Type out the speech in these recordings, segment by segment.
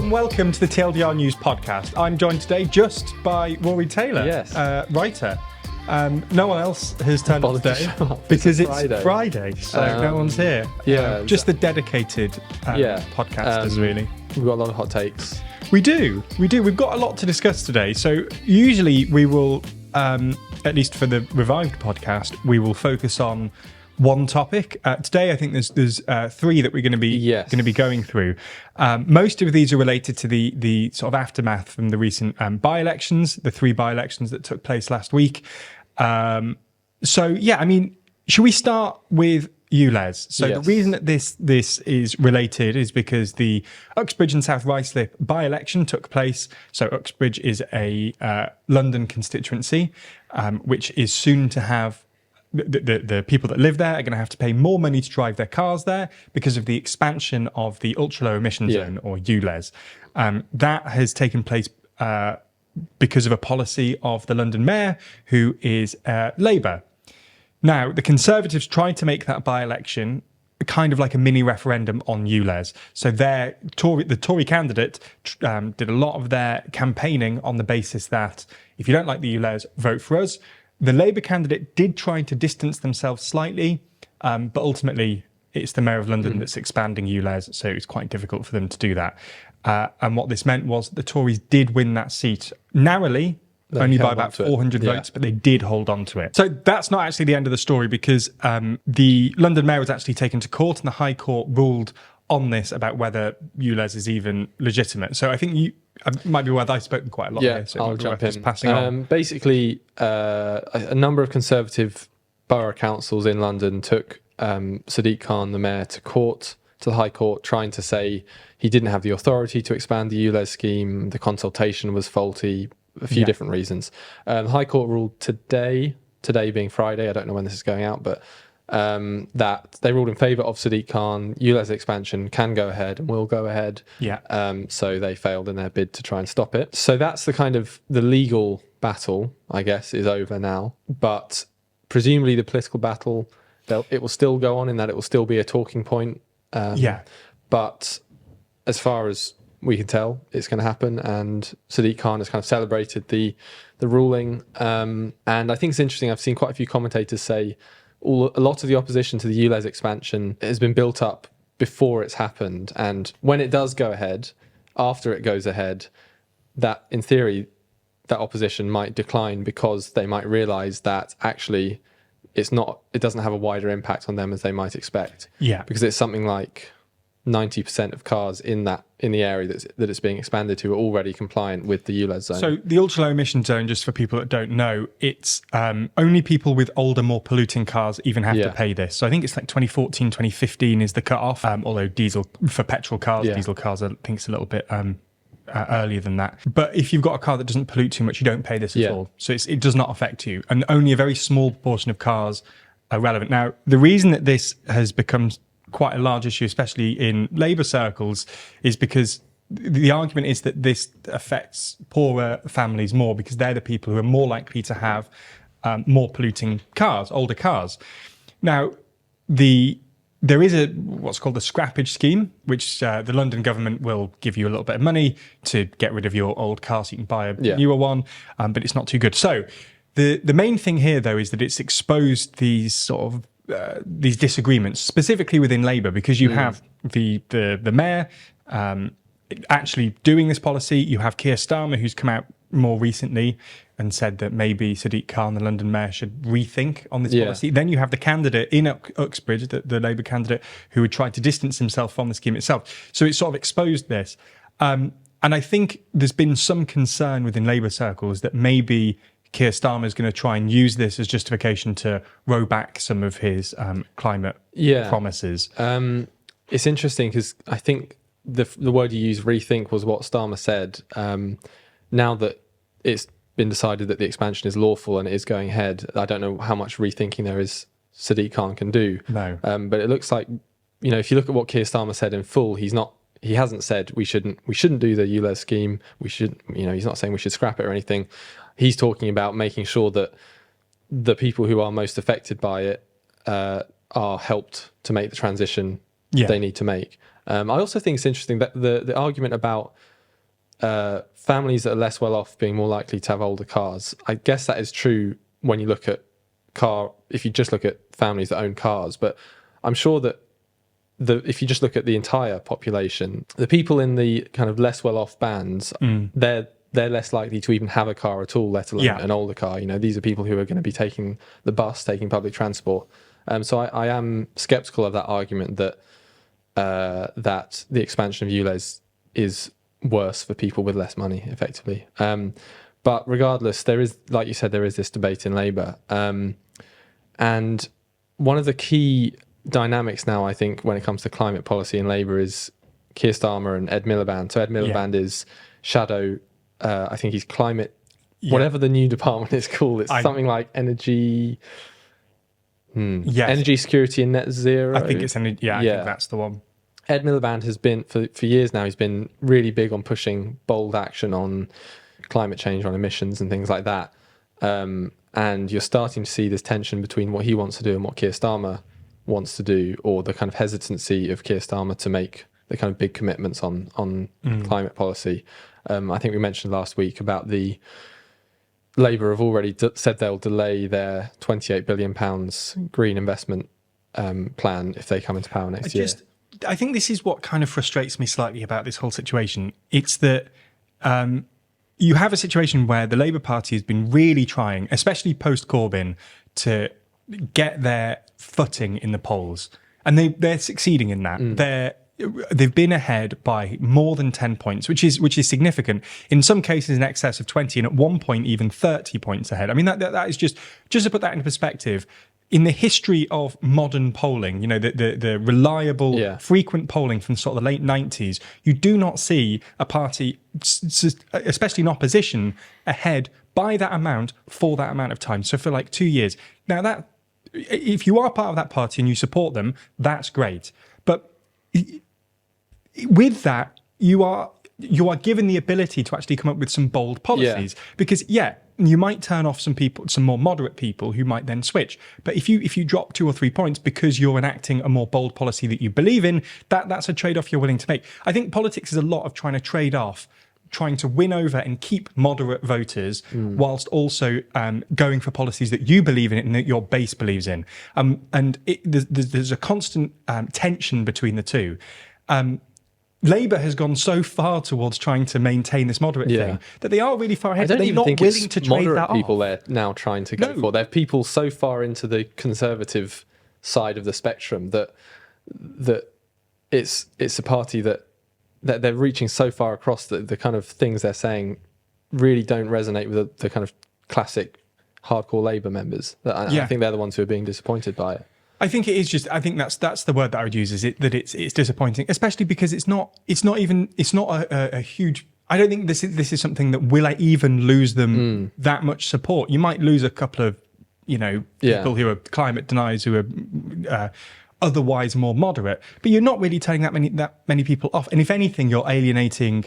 and welcome to the TLDR News Podcast. I'm joined today just by Rory Taylor, writer. No one else has turned up today because it's Friday, so no one's here. Just the dedicated podcasters, really. We've got a lot of hot takes. We do. We've got a lot to discuss today. So usually we will, at least for the revived podcast, we will focus on one topic. Today, I think there's three that we're going to be going through. Most of these are related to the sort of aftermath from the recent by-elections, the three by-elections that took place last week. Should we start with ULEZ? So the reason that this is related is because the Uxbridge and South Ruislip by-election took place. So Uxbridge is a London constituency, which is soon to have the people that live there are going to have to pay more money to drive their cars there because of the expansion of the Ultra Low Emmission Zone, or ULEZ. That has taken place because of a policy of the London Mayor, who is Labour. Now, the Conservatives tried to make that by-election kind of like a mini referendum on ULEZ. So the Tory candidate did a lot of their campaigning on the basis that if you don't like the ULEZ, vote for us. The Labour candidate did try to distance themselves slightly, but ultimately it's the Mayor of London that's expanding ULEZ, so it's quite difficult for them to do that. And what this meant was the Tories did win that seat narrowly, only by about 400 votes, but they did hold on to it. So that's not actually the end of the story, because the London Mayor was actually taken to court, and the High Court ruled on this about whether ULEZ is even legitimate. So I think it might be worth, I've spoken quite a lot here, so I'll jump in. Passing on. Basically, a number of Conservative borough councils in London took Sadiq Khan, the mayor, to the High Court, trying to say he didn't have the authority to expand the ULEZ scheme, the consultation was faulty, a few different reasons. The High Court ruled today being Friday, I don't know when this is going out, but that they ruled in favour of Sadiq Khan. ULEZ expansion can go ahead and will go ahead. So they failed in their bid to try and stop it. So that's the legal battle, I guess, is over now. But presumably the political battle, it will still go on, in that it will still be a talking point. But as far as we can tell, it's going to happen, and Sadiq Khan has kind of celebrated the ruling. And I think it's interesting. I've seen quite a few commentators say a lot of the opposition to the ULEZ expansion has been built up before it's happened, and when it does go ahead, after it goes ahead, that in theory that opposition might decline, because they might realise that actually it doesn't have a wider impact on them as they might expect. Because it's something like 90% of cars in the area that it's being expanded to are already compliant with the ULEZ zone. So the ultra low emission zone, just for people that don't know, it's only people with older, more polluting cars even have to pay this. So I think it's like 2014, 2015 is the cut-off, although diesel cars, I think it's a little bit earlier than that. But if you've got a car that doesn't pollute too much, you don't pay this at all. So it does not affect you. And only a very small proportion of cars are relevant. Now, the reason that this has become quite a large issue, especially in Labour circles, is because the argument is that this affects poorer families more, because they're the people who are more likely to have more polluting cars, older cars. Now, there is what's called the scrappage scheme, which the London government will give you a little bit of money to get rid of your old car so you can buy a newer one, but it's not too good. So the main thing here, though, is that it's exposed these sort of these disagreements, specifically within Labour, because you have the mayor actually doing this policy. You have Keir Starmer, who's come out more recently and said that maybe Sadiq Khan, the London mayor, should rethink on this policy. Then you have the candidate in Uxbridge, the Labour candidate, who would try to distance himself from the scheme itself. So it's sort of exposed this. And I think there's been some concern within Labour circles that maybe Keir Starmer is going to try and use this as justification to row back some of his climate promises. It's interesting because I think the word you used, rethink, was what Starmer said. Now that it's been decided that the expansion is lawful and it is going ahead, I don't know how much rethinking there is Sadiq Khan can do. No. But it looks like, if you look at what Keir Starmer said in full, he hasn't said we shouldn't do the ULEZ scheme. He's not saying we should scrap it or anything. He's talking about making sure that the people who are most affected by it are helped to make the transition they need to make. I also think it's interesting that the argument about families that are less well off being more likely to have older cars. I guess that is true when you look at if you just look at families that own cars, but I'm sure that if you just look at the entire population, the people in the kind of less well off bands, they're less likely to even have a car at all, let alone an older car. These are people who are going to be taking the bus, taking public transport. So I am skeptical of that argument that the expansion of ULEZ is worse for people with less money, effectively. But regardless, there is, like you said, there is this debate in Labour. And one of the key dynamics now, I think, when it comes to climate policy in Labour is Keir Starmer and Ed Miliband. So Ed Miliband is shadow, I think he's climate, whatever the new department is called. It's something like energy... Energy security and net zero. I think it's energy. I think that's the one. Ed Miliband has been for years now. He's been really big on pushing bold action on climate change, on emissions, and things like that. And you're starting to see this tension between what he wants to do and what Keir Starmer wants to do, or the kind of hesitancy of Keir Starmer to make the kind of big commitments on climate policy. I think we mentioned last week about the Labour have already said they'll delay their £28 billion green investment plan if they come into power next year. I think this is what kind of frustrates me slightly about this whole situation. It's that you have a situation where the Labour Party has been really trying, especially post-Corbyn, to get their footing in the polls. And they're succeeding in that. They've been ahead by more than 10 points, which is significant. In some cases, in excess of 20, and at one point, even 30 points ahead. I mean, that is just to put that into perspective. In the history of modern polling, the reliable, frequent polling from sort of the late 90s, you do not see a party, especially in opposition, ahead by that amount for that amount of time. So for like 2 years. Now, that if you are part of that party and you support them, that's great. But with that, you are given the ability to actually come up with some bold policies, because you might turn off some people, some more moderate people who might then switch. But if you drop 2 or 3 points because you're enacting a more bold policy that you believe in, that's a trade-off you're willing to make. I think politics is a lot of trying to trade off, trying to win over and keep moderate voters whilst also going for policies that you believe in and that your base believes in. And there's a constant tension between the two. Labour has gone so far towards trying to maintain this moderate thing that they are really far ahead. I don't even think willing to trade that off. People they're now trying to go for. They're people so far into the conservative side of the spectrum that it's a party that they're reaching so far across that the kind of things they're saying really don't resonate with the kind of classic hardcore Labour members. I think they're the ones who are being disappointed by it. I think it is just. I think that's the word that I would use. Is it that it's disappointing, especially because it's not a huge. I don't think this is something that will even lose them that much support. You might lose a couple of people who are climate deniers who are otherwise more moderate, but you're not really turning that many people off. And if anything, you're alienating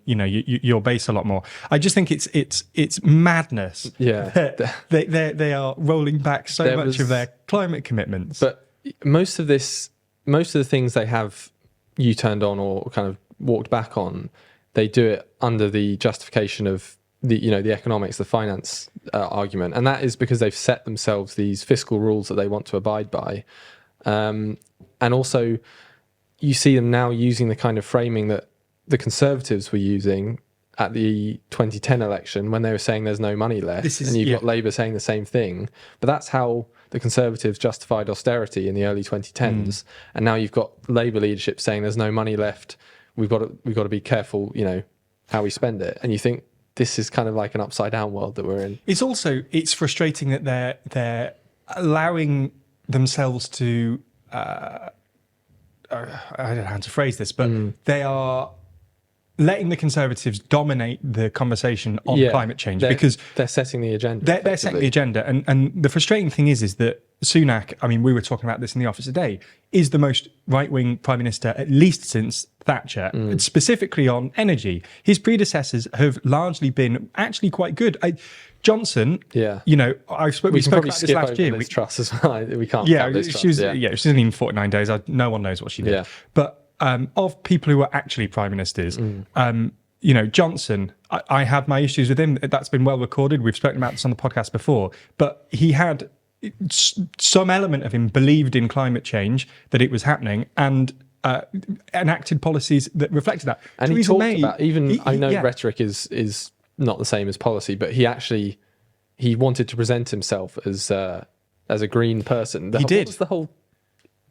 your base a lot more. I just think it's madness. That they are rolling back so much of their climate commitments. But most of the things they have U-turned on or kind of walked back on, they do it under the justification of the economics, the finance argument, and that is because they've set themselves these fiscal rules that they want to abide by. And also you see them now using the kind of framing that the Conservatives were using at the 2010 election when they were saying there's no money left, and you've got Labour saying the same thing. But that's how the Conservatives justified austerity in the early 2010s, and now you've got Labour leadership saying there's no money left. We've got to be careful, how we spend it. And you think this is kind of like an upside down world that we're in. It's frustrating that they're allowing themselves to I don't know how to phrase this, but they are letting the Conservatives dominate the conversation on climate change because they're setting the agenda. They're setting the agenda, and the frustrating thing is that Sunak, I mean, we were talking about this in the office today, is the most right-wing prime minister at least since Thatcher, specifically on energy. His predecessors have largely been actually quite good. Johnson, we spoke about this last year. Liz Truss as well. We can't. She's only in 49 days. No one knows what she did. Yeah. But of people who are actually prime ministers, Johnson, I had my issues with him. That's been well recorded. We've spoken about this on the podcast before. But he had some element of him believed in climate change, that it was happening, and enacted policies that reflected that. And Theresa he talked May, about, I know rhetoric is not the same as policy, but he wanted to present himself as a green person. He did. What was the whole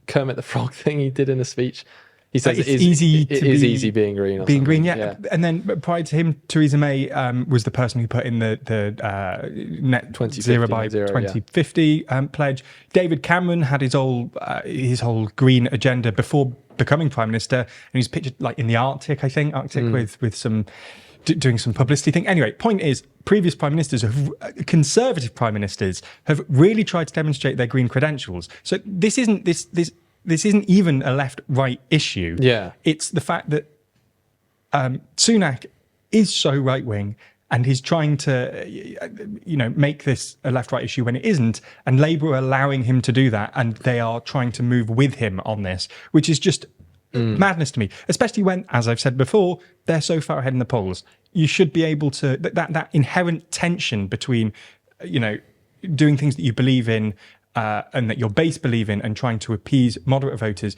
Kermit the Frog thing he did in a speech? He says it is easy being green. Being green, yeah. And then prior to him, Theresa May was the person who put in the net zero by 2050 pledge. David Cameron had his whole green agenda before becoming prime minister, and he's pictured like in the Arctic, I think, with some doing some publicity thing. Anyway, point is, previous prime ministers, conservative prime ministers, have really tried to demonstrate their green credentials. So this isn't even a left-right issue. Yeah. It's the fact that Sunak is so right-wing, and he's trying to, make this a left-right issue when it isn't, and Labour are allowing him to do that, and they are trying to move with him on this, which is just madness to me, especially when, as I've said before, they're so far ahead in the polls. You should be able to, that inherent tension between, doing things that you believe in, and that your base believe in, and trying to appease moderate voters,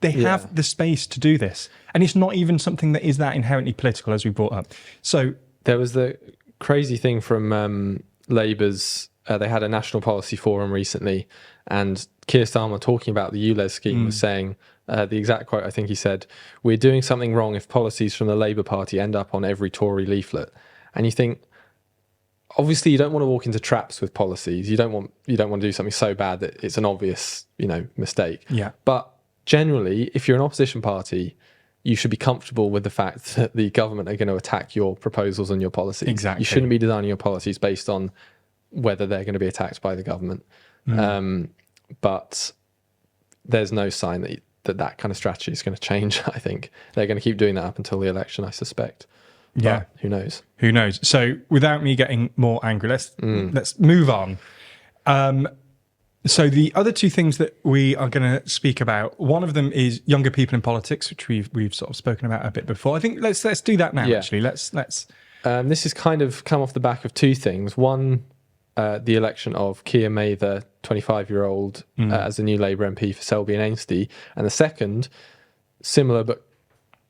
they have the space to do this. And it's not even something that is that inherently political, as we brought up. So there was the crazy thing from Labour's, they had a national policy forum recently, and Keir Starmer, talking about the ULEZ scheme, was saying, the exact quote, I think he said, "We're doing something wrong if policies from the Labour Party end up on every Tory leaflet." And you think, obviously, you don't want to walk into traps with policies. You don't want to do something so bad that it's an obvious, mistake. Yeah. But generally, if you're an opposition party, you should be comfortable with the fact that the government are going to attack your proposals and your policies. Exactly. You shouldn't be designing your policies based on whether they're going to be attacked by the government. But there's no sign that kind of strategy is going to change. I think they're going to keep doing that up until the election, I suspect. Yeah. But who knows? Who knows? So without me getting more angry, let's move on. So the other two things that we are going to speak about, one of them is younger people in politics, which we've sort of spoken about a bit before. I think let's do that now. Yeah. Actually, let's. This has kind of come off the back of two things. One, the election of Keir, the 25-year-old, as the new Labour MP for Selby and Ainsty, and the second, similar but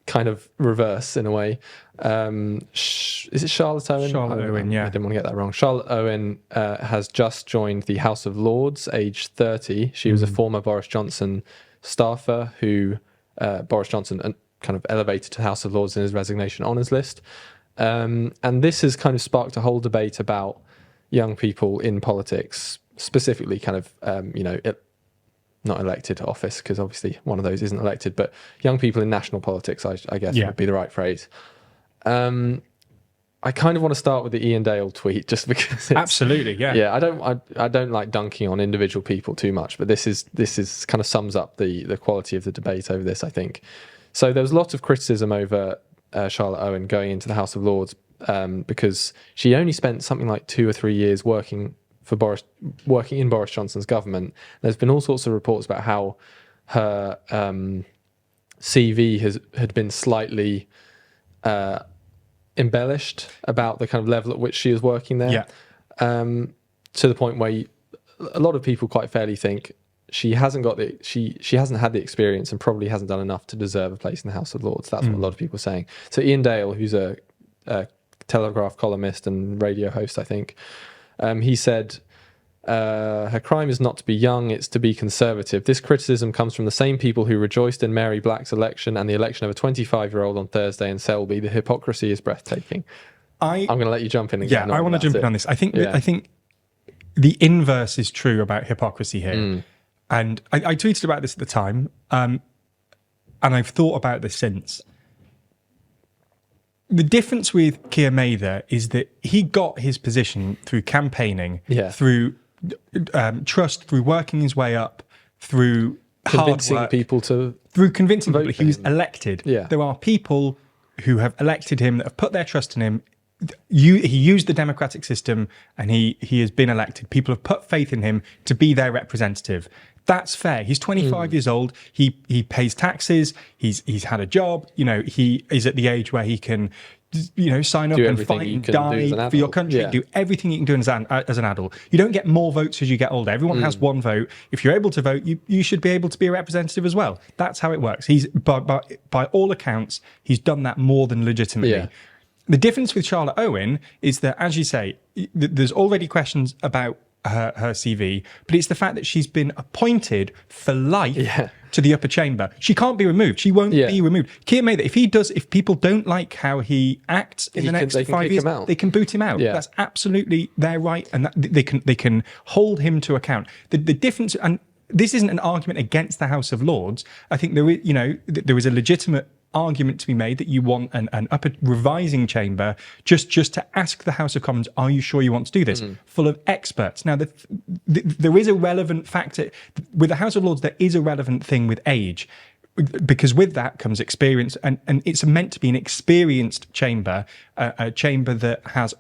kind of reverse in a way. Is it Charlotte Owen? Charlotte Owen, yeah. I didn't want to get that wrong. Charlotte Owen has just joined the House of Lords, aged 30. She was a former Boris Johnson staffer who Boris Johnson kind of elevated to the House of Lords in his resignation honours list. And this has kind of sparked a whole debate about young people in politics, specifically kind of, not elected to office, because obviously one of those isn't elected, but young people in national politics, I guess would be the right phrase. I kind of want to start with the Ian Dale tweet, just because absolutely, yeah. I don't like dunking on individual people too much, but this is kind of sums up the quality of the debate over this, I think. So there was lots of criticism over Charlotte Owen going into the House of Lords because she only spent something like 2 or 3 years working in Boris Johnson's government. There's been all sorts of reports about how her CV had been slightly embellished about the kind of level at which she was working there. To the point where a lot of people quite fairly think she hasn't had the experience and probably hasn't done enough to deserve a place in the House of Lords. That's what a lot of people are saying. So Ian Dale, who's a Telegraph columnist and radio host, I think, he said, her crime is not to be young, it's to be conservative. This criticism comes from the same people who rejoiced in Mary Black's election and the election of a 25-year-old on Thursday in Selby. The hypocrisy is breathtaking. I'm going to let you jump in and get I want to jump in on this. I think the inverse is true about hypocrisy here. And I tweeted about this at the time, and I've thought about this since. The difference with Keir Mather is that he got his position through campaigning, through trust, through working his way up, through convincing hard work, people to through convincing vote people. He was elected. Yeah. There are people who have elected him, that have put their trust in him. He used the democratic system, and he has been elected. People have put faith in him to be their representative. That's fair. He's 25 years old. He pays taxes. He's had a job. He is at the age where he can sign up Do and everything fight you and can do as die an for your adult. country. Yeah. Do everything you can do as an adult. You don't get more votes as you get older. Everyone has one vote. If you're able to vote, you should be able to be a representative as well. That's how it works. He's by all accounts, he's done that more than legitimately. Yeah. The difference with Charlotte Owen is that, as you say, there's already questions about her CV, but it's the fact that she's been appointed for life to the upper chamber. She can't be removed. She won't be removed. Keir made that if people don't like how he acts in the next 5 years, they can boot him out. Yeah. That's absolutely their right, and they can hold him to account. The difference, and this isn't an argument against the House of Lords. I think there is a legitimate argument to be made that you want an upper revising chamber just to ask the House of Commons, are you sure you want to do this? Full of experts. Now, there is a relevant factor. With the House of Lords, there is a relevant thing with age, because with that comes experience, and it's meant to be an experienced chamber, a chamber that has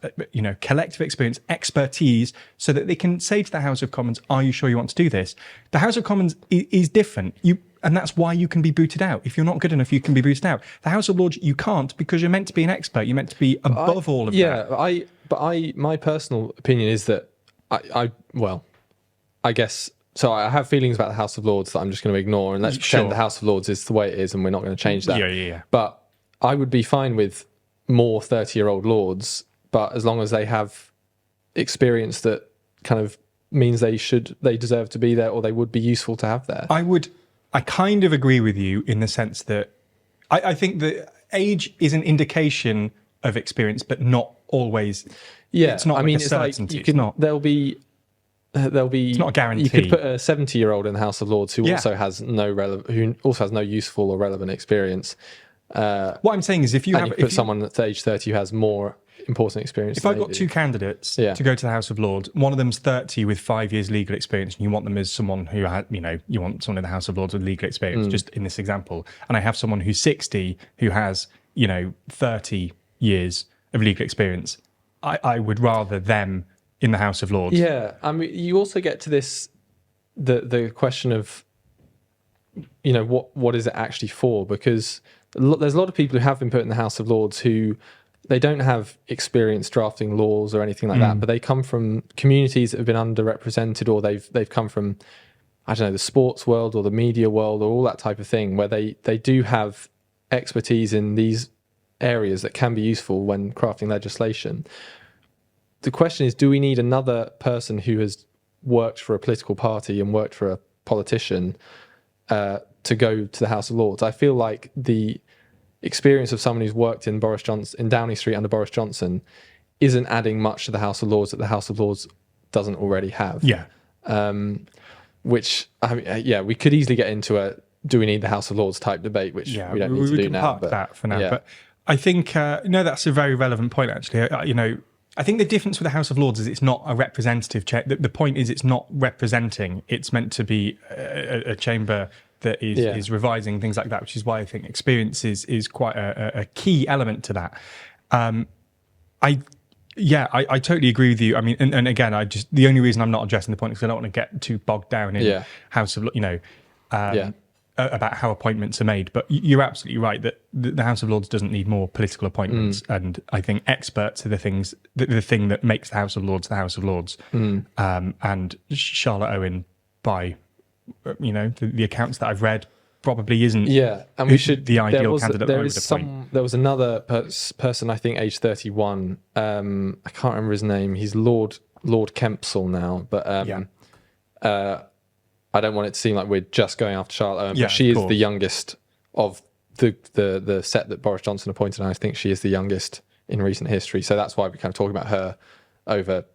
collective experience, expertise, so that they can say to the House of Commons, are you sure you want to do this? The House of Commons is different. And that's why you can be booted out. If you're not good enough, you can be booted out. The House of Lords, you can't, because you're meant to be an expert. You're meant to be above all of that. My personal opinion is that I guess, so I have feelings about the House of Lords that I'm just going to ignore, and let's pretend the House of Lords is the way it is and we're not going to change that. Yeah. But I would be fine with more 30-year-old lords, but as long as they have experience that kind of means they deserve to be there, or they would be useful to have there. I kind of agree with you in the sense that I think that age is an indication of experience, but not always. Yeah, it's not. It's certainty. like there'll be. It's not a guarantee. You could put a 70-year-old in the House of Lords who also has no useful or relevant experience. What I'm saying is, if you put someone at age 30 who has more important experience. If I've got two candidates to go to the House of Lords, one of them's 30 with 5 years legal experience, and you want them as someone who had, you want someone in the House of Lords with legal experience, just in this example, and I have someone who's 60 who has, 30 years of legal experience, I would rather them in the House of Lords. Yeah, I mean, you also get to this, the question of, what is it actually for? Because there's a lot of people who have been put in the House of Lords who they don't have experience drafting laws or anything like that, but they come from communities that have been underrepresented, or they've come from, I don't know, the sports world or the media world or all that type of thing, where they do have expertise in these areas that can be useful when crafting legislation. The question is, do we need another person who has worked for a political party and worked for a politician to go to the House of Lords? I feel like the experience of someone who's worked in Downing Street under Boris Johnson isn't adding much to the House of Lords that the House of Lords doesn't already have. Yeah. Which, we could easily get into a do we need the House of Lords type debate, which we don't need to do now. Park that for now. Yeah. But I think, that's a very relevant point, actually. I think the difference with the House of Lords is it's not a representative chamber. The point is it's not representing. It's meant to be a chamber that is revising things like that, which is why I think experience is quite a key element to that. I totally agree with you. I mean, and again, the only reason I'm not addressing the point is because I don't want to get too bogged down in House of, about how appointments are made. But you're absolutely right that the House of Lords doesn't need more political appointments, and I think experts are the thing that makes the House of Lords the House of Lords. And Charlotte Owen, by the accounts that I've read, probably isn't. Yeah, and we should the ideal candidate. There was another person, I think, age 31. I can't remember his name. He's Lord Kempsall now, but I don't want it to seem like we're just going after Charlotte Owen, but she is the youngest of the set that Boris Johnson appointed, and I think she is the youngest in recent history. So that's why we kind of talk about her over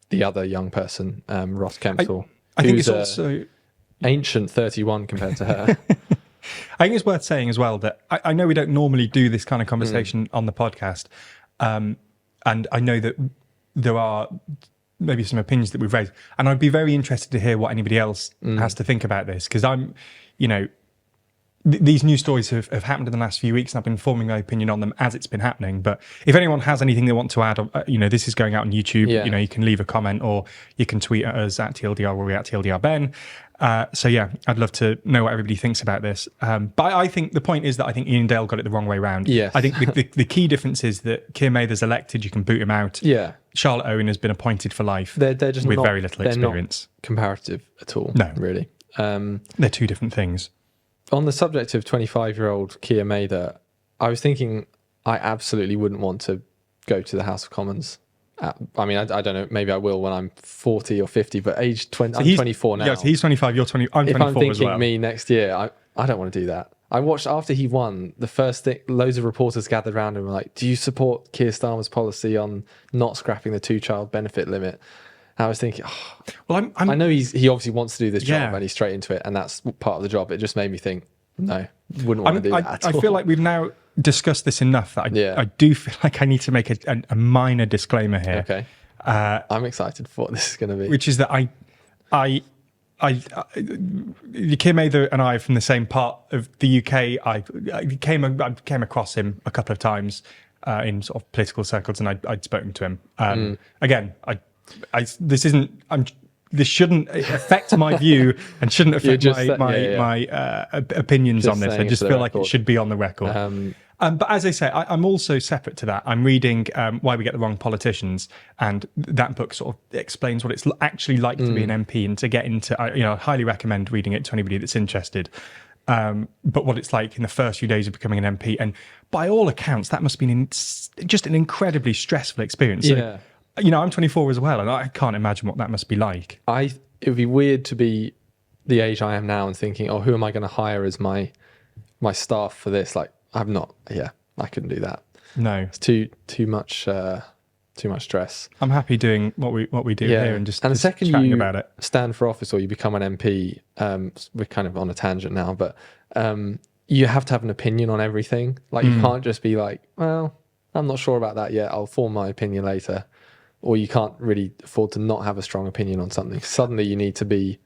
the other young person, Ross Kempsall. I think it's also ancient 31 compared to her. I think it's worth saying as well that I know we don't normally do this kind of conversation on the podcast, and I know that there are maybe some opinions that we've raised, and I'd be very interested to hear what anybody else has to think about this, because I'm, these news stories have happened in the last few weeks, and I've been forming my opinion on them as it's been happening. But if anyone has anything they want to add, this is going out on YouTube. Yeah. You can leave a comment, or you can tweet at us at TLDR, or we at TLDR Ben. So yeah, I'd love to know what everybody thinks about this. But I think the point is that I think Ian Dale got it the wrong way round. Yes. I think the key difference is that Keir Mather's elected, you can boot him out. Yeah. Charlotte Owen has been appointed for life. They're just with not, very little experience. Not comparative at all. No, really. They're two different things. On the subject of 25-year-old Keir Mather, I was thinking I absolutely wouldn't want to go to the House of Commons. I mean, I don't know. Maybe I will when I'm 40 or 50. But age 20, I'm 24 now. Yes, he's 25. You're 20. I'm 24 as well. If I'm thinking me next year, I don't want to do that. I watched after he won. The first thing, loads of reporters gathered around him and were like, "Do you support Keir Starmer's policy on not scrapping the 2-child benefit limit?" I was thinking, well, I know he obviously wants to do this job and he's straight into it, and that's part of the job. It just made me think, no, wouldn't want to do that at all. I feel like we've now discussed this enough that I do feel like I need to make a minor disclaimer here. Okay. I'm excited for what this is going to be. Which is that Keir Mather and I are from the same part of the UK. I came across him a couple of times in sort of political circles, and I'd spoken to him. Again, this shouldn't affect my view and shouldn't affect my opinions on this. I just feel like it should be on the record. But as I say, I'm also separate to that. I'm reading Why We Get the Wrong Politicians, and that book sort of explains what it's actually like to be an MP and to get into. I highly recommend reading it to anybody that's interested. But what it's like in the first few days of becoming an MP, and by all accounts, that must have been just an incredibly stressful experience. Yeah. So, I'm 24 as well, and I can't imagine what that must be like. It would be weird to be the age I am now and thinking, who am I going to hire as my staff for this? Like, I'm not. Yeah, I couldn't do that. No, it's too much stress. I'm happy doing what we do here and the second chatting you about it. Stand for office or you become an MP, we're kind of on a tangent now, but you have to have an opinion on everything. Like you can't just be like, well, I'm not sure about that yet. I'll form my opinion later. Or you can't really afford to not have a strong opinion on something. Suddenly you need to be.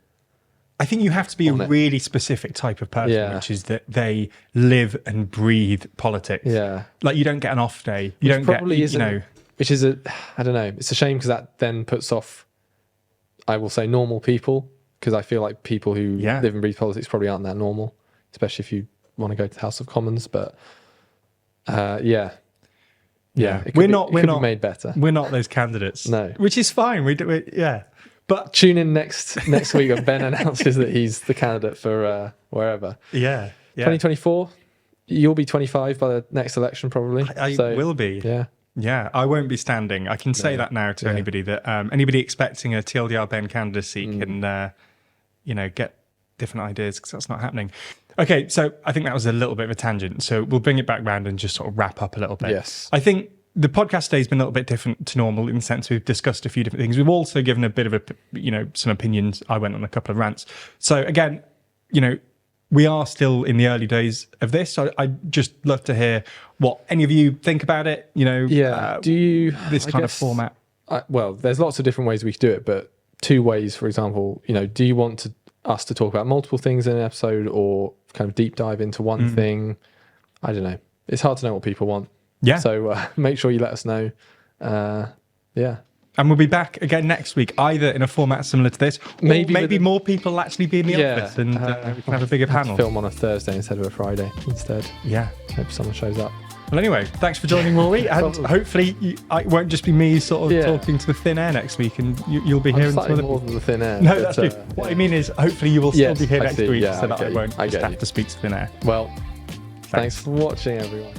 I think you have to be a really specific type of person, which is that they live and breathe politics. Yeah. Like you don't get an off day. You don't get, Which is I don't know. It's a shame because that then puts off, I will say, normal people. Because I feel like people who live and breathe politics probably aren't that normal, especially if you want to go to the House of Commons. But we're not be made better. We're not those candidates. No, which is fine. But tune in next week when Ben announces that he's the candidate for wherever. Yeah. 2024. You'll be 25 by the next election, probably. I will be. Yeah. I won't be standing. I can say that now to anybody that anybody expecting a TLDR Ben candidacy can get different ideas, because that's not happening. Okay, so I think that was a little bit of a tangent. So we'll bring it back round and just sort of wrap up a little bit. Yes. I think the podcast today has been a little bit different to normal in the sense we've discussed a few different things. We've also given a bit of some opinions. I went on a couple of rants. So again, we are still in the early days of this. So I'd just love to hear what any of you think about it. Do you this kind of format? Well, there's lots of different ways we could do it, but 2 ways, for example. Do you want us to talk about multiple things in an episode, or kind of deep dive into one thing? I don't know. It's hard to know what people want. Yeah. So make sure you let us know. And we'll be back again next week, either in a format similar to this, or maybe more people will actually be in the office, and we can have a bigger panel. Film on a Thursday instead of a Friday instead. Yeah. Hope someone shows up. Well, anyway, thanks for joining, Rory. And hopefully it won't just be me sort of talking to the thin air next week, and you'll be hearing some other more than the thin air. No, that's true. What I mean is, hopefully you will still be here next week, so that I won't have to speak to thin air. Well, thanks for watching, everyone.